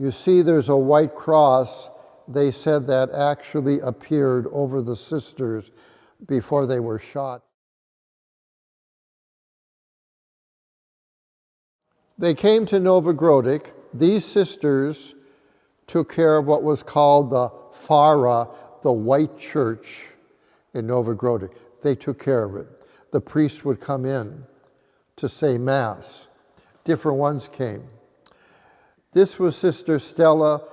you see there's a white cross. They said that actually appeared over the sisters before they were shot. They came to Nowogródek. These sisters took care of what was called the Fara, the white church in Nowogródek. They took care of it. The priest would come in to say Mass. Different ones came. This was Sister Stella.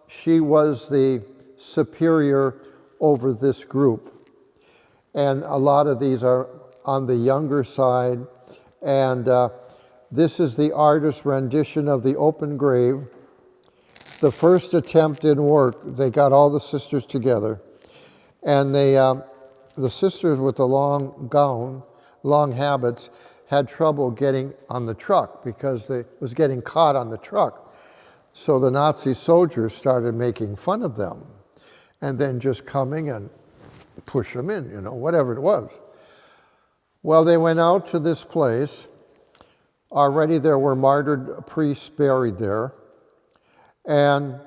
She was the superior over this group. And a lot of these are on the younger side. And this is the artist's rendition of the open grave. The first attempt didn't work. They got all the sisters together. And the sisters with the long gown, long habits, had trouble getting on the truck because they was getting caught on the truck. So the Nazi soldiers started making fun of them and then just coming and push them in, whatever it was. Well, they went out to this place. Already there were martyred priests buried there. And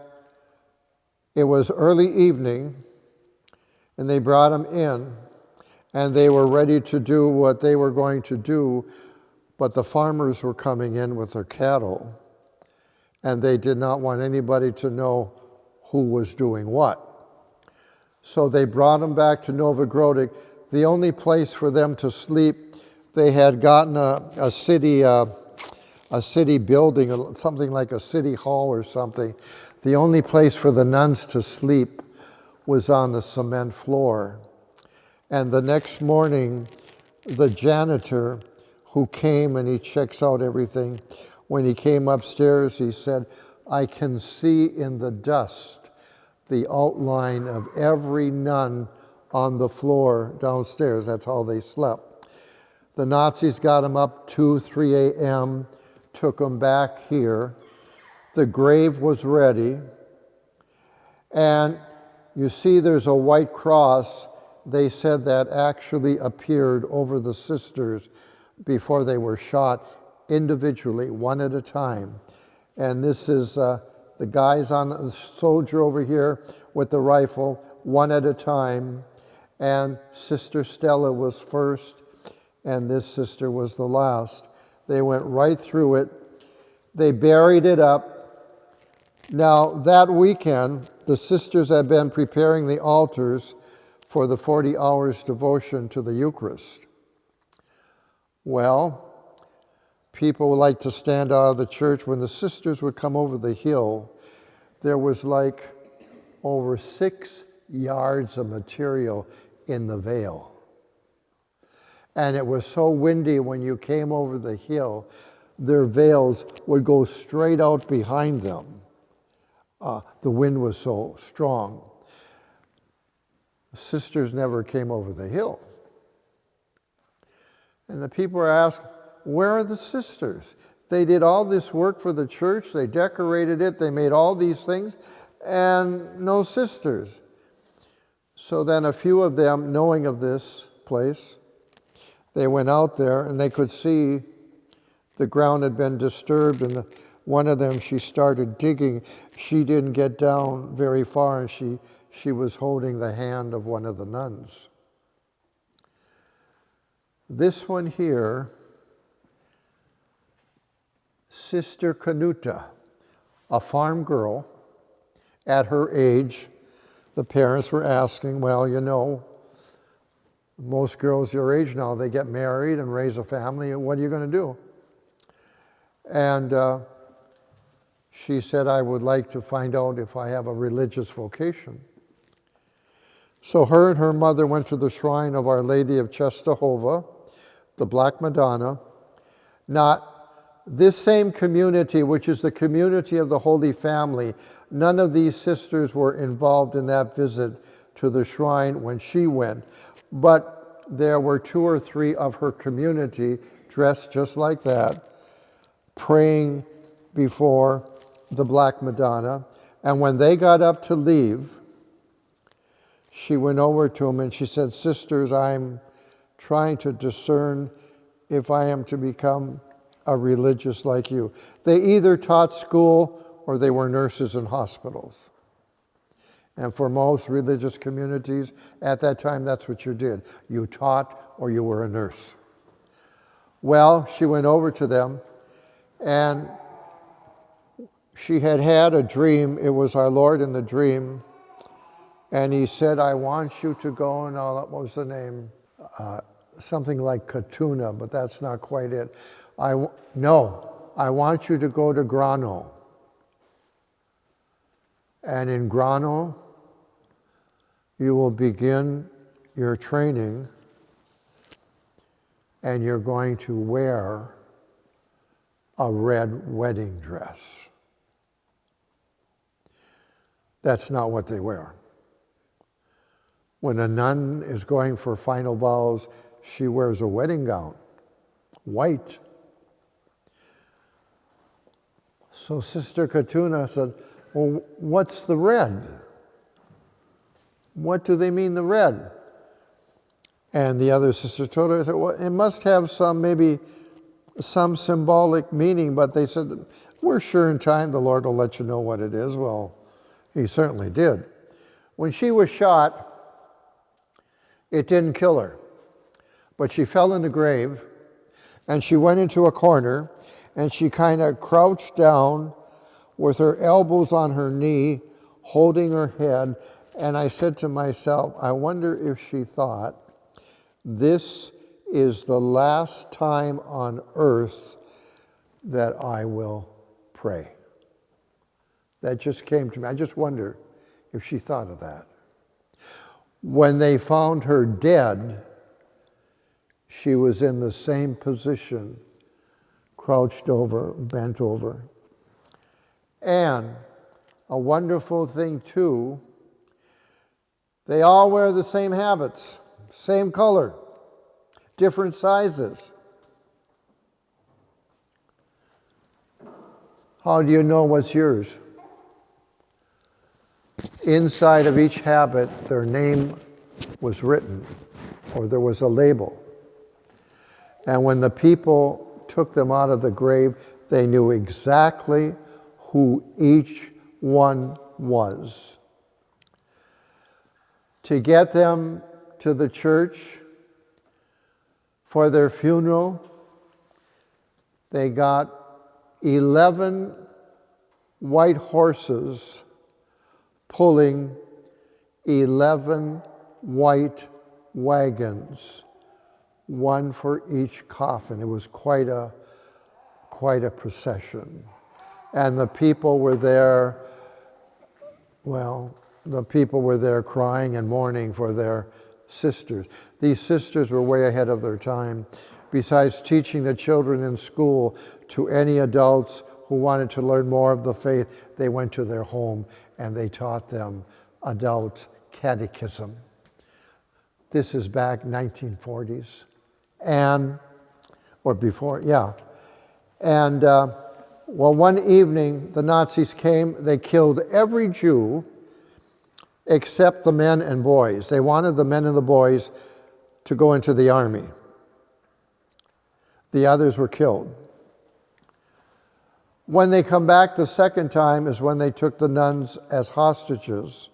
it was early evening, and they brought them in, and they were ready to do what they were going to do, but the farmers were coming in with their cattle, and they did not want anybody to know who was doing what. So they brought them back to Nowogródek. The only place for them to sleep, they had gotten a city building, something like a city hall or something. The only place for the nuns to sleep was on the cement floor. And the next morning, the janitor who came and he checks out everything, when he came upstairs, he said, I can see in the dust the outline of every nun on the floor downstairs. That's how they slept. The Nazis got them up 2, 3 a.m., took them back here. The grave was ready. And you see there's a white cross. They said that actually appeared over the sisters before they were shot individually, one at a time. And this is the guys on the soldier over here with the rifle, one at a time. And Sister Stella was first, and this sister was the last. They went right through it. They buried it up. Now, that weekend, the sisters had been preparing the altars for the 40 hours devotion to the Eucharist. Well, people would like to stand out of the church. When the sisters would come over the hill, there was like over 6 yards of material in the veil. And it was so windy when you came over the hill, their veils would go straight out behind them. The wind was so strong. The sisters never came over the hill. And the people were asked, where are the sisters? They did all this work for the church, they decorated it, they made all these things, and no sisters. So then a few of them, knowing of this place, they went out there and they could see the ground had been disturbed, and one of them, she started digging. She didn't get down very far, and she was holding the hand of one of the nuns. This one here, Sister Canuta, a farm girl at her age. The parents were asking, well, most girls your age now, they get married and raise a family, and what are you going to do? And she said, I would like to find out if I have a religious vocation. So her and her mother went to the shrine of Our Lady of Czestochowa, the Black Madonna. Not this same community, which is the community of the Holy Family, none of these sisters were involved in that visit to the shrine when she went. But there were 2 or 3 of her community dressed just like that, praying before the Black Madonna. And when they got up to leave, she went over to them and she said, sisters, I'm trying to discern if I am to become a religious like you. They either taught school or they were nurses in hospitals. And for most religious communities at that time, that's what you did. You taught or you were a nurse. Well, she went over to them, and she had had a dream. It was our Lord in the dream. And he said, I want you to go, and what was the name? Something like Katuna, but that's not quite it. I want you to go to Grano. And in Grano, you will begin your training, and you're going to wear a red wedding dress. That's not what they wear. When a nun is going for final vows, she wears a wedding gown, white. So Sister Katuna said, well, what's the red? What do they mean, the red? And the other sister told her, I said, well, it must have maybe some symbolic meaning, but they said, we're sure in time the Lord will let you know what it is. Well, he certainly did. When she was shot, it didn't kill her, but she fell in the grave, and she went into a corner, and she kind of crouched down with her elbows on her knee, holding her head, and I said to myself, I wonder if she thought, this is the last time on earth that I will pray. That just came to me. I just wonder if she thought of that. When they found her dead, she was in the same position, crouched over, bent over. And a wonderful thing too, they all wear the same habits, same color, different sizes. How do you know what's yours? Inside of each habit, their name was written, or there was a label. And when the people took them out of the grave, they knew exactly who each one was. To get them to the church for their funeral, they got 11 white horses pulling 11 white wagons, one for each coffin. It was quite a procession. And the people were there, the people were there crying and mourning for their sisters. These sisters were way ahead of their time. Besides teaching the children in school, to any adults who wanted to learn more of the faith, they went to their home and they taught them adult catechism. This is back 1940s, or before, yeah. And one evening the Nazis came, they killed every Jew except the men and boys. They wanted the men and the boys to go into the army. The others were killed. When they come back the second time is when they took the nuns as hostages.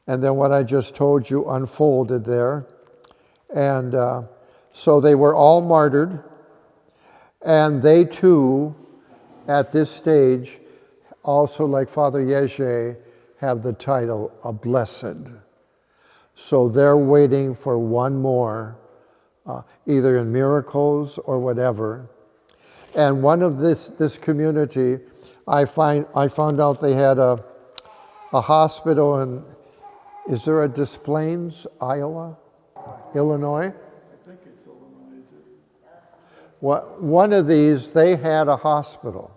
And then what I just told you unfolded there. And so they were all martyred. And they too, at this stage, also like Father Yezhe, have the title of blessed. So they're waiting for one more, either in miracles or whatever. And one of this community, I found out they had a hospital in, is there a Des Plaines, Iowa? Illinois? I think it's Illinois, is it? One of these, they had a hospital.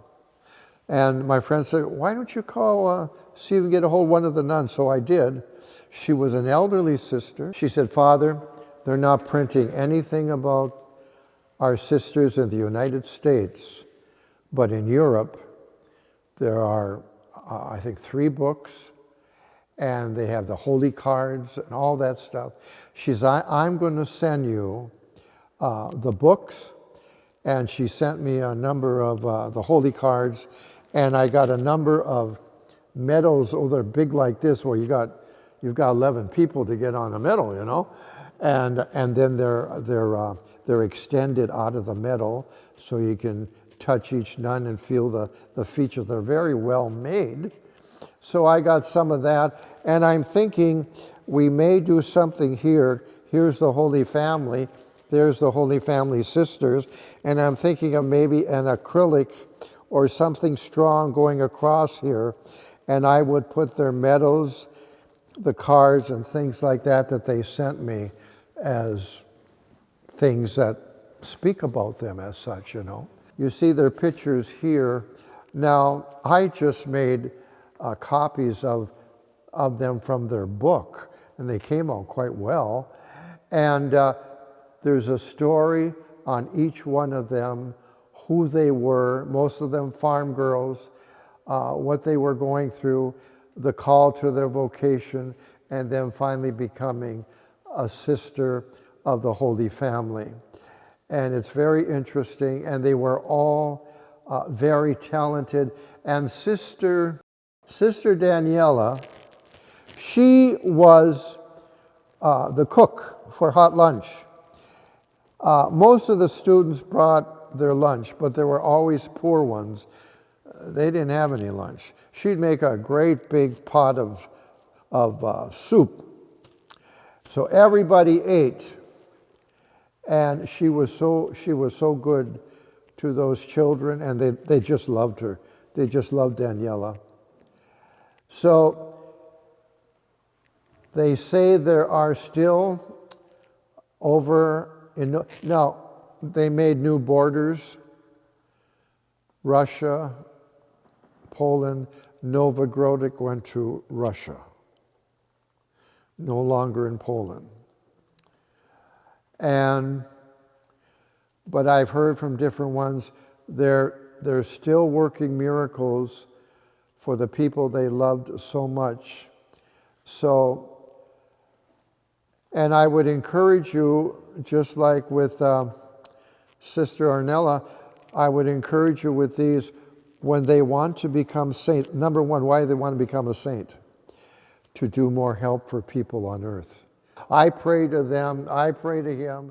And my friend said, why don't you call, see if you can get a hold of one of the nuns? So I did. She was an elderly sister. She said, Father, they're not printing anything about our sisters in the United States, but in Europe, there are, I think, 3 books, and they have the holy cards and all that stuff. She said, I'm going to send you the books, and she sent me a number of the holy cards, And I got a number of medals, oh, they're big like this, where you've got 11 people to get on a medal, you know, and then they're extended out of the medal, so you can touch each nun and feel the features. They're very well made. So I got some of that, and I'm thinking we may do something here. Here's the Holy Family. There's the Holy Family Sisters, and I'm thinking of maybe an acrylic or something strong going across here, and I would put their medals, the cards and things like that they sent me as things that speak about them as such, you know. You see their pictures here. Now, I just made copies of them from their book, and they came out quite well. And there's a story on each one of them, who they were, most of them farm girls, what they were going through, the call to their vocation, and then finally becoming a sister of the Holy Family. And it's very interesting, and they were all very talented. And Sister Daniela, she was the cook for hot lunch. Most of the students brought their lunch, but there were always poor ones. They didn't have any lunch. She'd make a great big pot of soup. So everybody ate, and she was so good to those children, and they just loved her. They just loved Daniela. So they say there are still now they made new borders. Russia, Poland, Nowogródek went to Russia, no longer in Poland. But I've heard from different ones, they're still working miracles for the people they loved so much. So, and I would encourage you, just like with Sister Arnella, I would encourage you with these when they want to become saints. Number one, why do they want to become a saint? To do more help for people on earth. I pray to them, I pray to him.